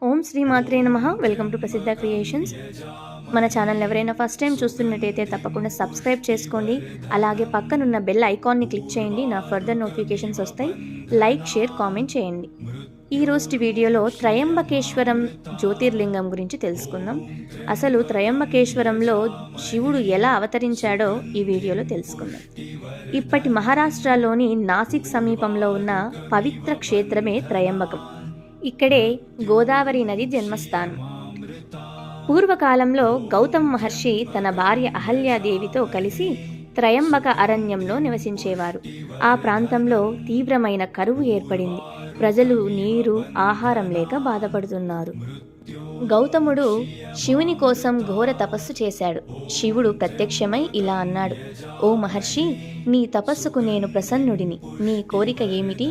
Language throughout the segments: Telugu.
ఓం శ్రీ మాత్రే నమః. వెల్కమ్ టు ప్రసిద్ధ క్రియేషన్స్. మన ఛానల్ ఎవరైనా ఫస్ట్ టైం చూస్తున్నట్టయితే తప్పకుండా సబ్స్క్రైబ్ చేసుకోండి. అలాగే పక్కనున్న బెల్ ఐకాన్ని క్లిక్ చేయండి. నా ఫర్దర్ నోటిఫికేషన్స్ వస్తాయి. లైక్, షేర్, కామెంట్ చేయండి. ఈ రోజు వీడియోలో త్రయంబకేశ్వరం జ్యోతిర్లింగం గురించి తెలుసుకుందాం. అసలు త్రయంబకేశ్వరంలో శివుడు ఎలా అవతరించాడో ఈ వీడియోలో తెలుసుకుందాం. ఇప్పటి మహారాష్ట్రలోని నాసిక్ సమీపంలో ఉన్న పవిత్ర క్షేత్రమే త్రయంబకం. ఇక్కడే గోదావరి నది జన్మస్థానం. పూర్వకాలంలో గౌతమ మహర్షి తన భార్య అహల్యాదేవితో కలిసి త్రయంబక అరణ్యంలో నివసించేవారు. ఆ ప్రాంతంలో తీవ్రమైన కరువు ఏర్పడింది. ప్రజలు నీరు, ఆహారం లేక బాధపడుతున్నారు. గౌతముడు శివుని కోసం ఘోర తపస్సు చేశాడు. శివుడు ప్రత్యక్షమై ఇలా అన్నాడు: ఓ మహర్షి, నీ తపస్సుకు నేను ప్రసన్నుడిని. నీ కోరిక ఏమిటి?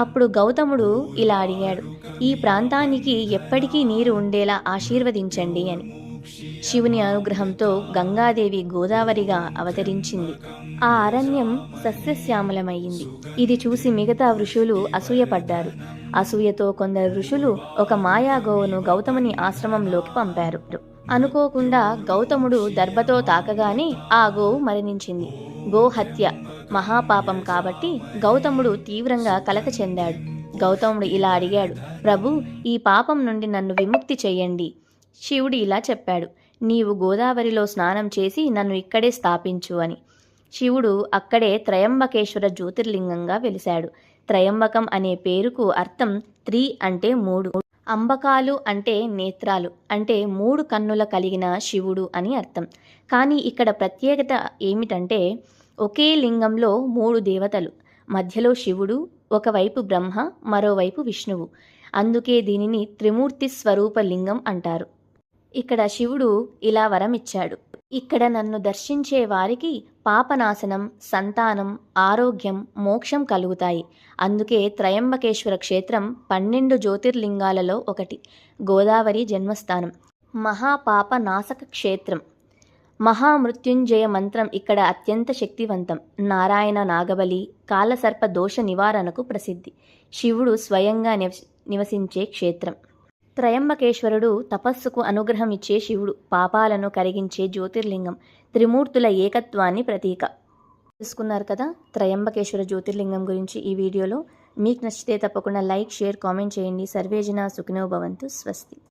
అప్పుడు గౌతముడు ఇలా అడిగాడు: ఈ ప్రాంతానికి ఎప్పటికీ నీరు ఉండేలా ఆశీర్వదించండి అని. శివుని అనుగ్రహంతో గంగాదేవి గోదావరిగా అవతరించింది. ఆ అరణ్యం సస్యశ్యామలమయ్యింది. ఇది చూసి మిగతా ఋషులు అసూయపడ్డారు. అసూయతో కొందరు ఋషులు ఒక మాయాగోవును గౌతముని ఆశ్రమంలోకి పంపారు. అనుకోకుండా గౌతముడు దర్భతో తాకగానే ఆ గోవు మరణించింది. గోహత్య మహాపాపం కాబట్టి గౌతముడు తీవ్రంగా కలత చెందాడు. గౌతముడు ఇలా అడిగాడు: ప్రభు, ఈ పాపం నుండి నన్ను విముక్తి చెయ్యండి. శివుడు ఇలా చెప్పాడు: నీవు గోదావరిలో స్నానం చేసి నన్ను ఇక్కడే స్థాపించు అని. శివుడు అక్కడే త్రయంబకేశ్వర జ్యోతిర్లింగంగా వెలిశాడు. త్రయంబకం అనే పేరుకు అర్థం త్రి అంటే మూడు, అంబకాలు అంటే నేత్రాలు, అంటే మూడు కన్నుల కలిగిన శివుడు అని అర్థం. కానీ ఇక్కడ ప్రత్యేకత ఏమిటంటే ఒకే లింగంలో మూడు దేవతలు, మధ్యలో శివుడు, ఒకవైపు బ్రహ్మ, మరోవైపు విష్ణువు. అందుకే దీనిని త్రిమూర్తి స్వరూప లింగం అంటారు. ఇక్కడ శివుడు ఇలా వరం ఇచ్చాడు: ఇక్కడ నన్ను దర్శించే వారికి పాపనాశనం, సంతానం, ఆరోగ్యం, మోక్షం కలుగుతాయి. అందుకే త్రయంబకేశ్వర క్షేత్రం 12 జ్యోతిర్లింగాలలో ఒకటి. గోదావరి జన్మస్థానం. మహాపాప నాశక క్షేత్రం. మహామృత్యుంజయ మంత్రం ఇక్కడ అత్యంత శక్తివంతం. నారాయణ నాగబలి, కాలసర్ప దోష నివారణకు ప్రసిద్ధి. శివుడు స్వయంగా నివసించే క్షేత్రం. త్రయంబకేశ్వరుడు తపస్సుకు అనుగ్రహం ఇచ్చే శివుడు, పాపాలను కరిగించే జ్యోతిర్లింగం, త్రిమూర్తుల ఏకత్వాన్ని ప్రతీక. తెలుసుకున్నారు కదా త్రయంబకేశ్వర జ్యోతిర్లింగం గురించి ఈ వీడియోలో. మీకు నచ్చితే తప్పకుండా లైక్, షేర్, కామెంట్ చేయండి. సర్వేజన సుఖినో భవంతు. స్వస్తి.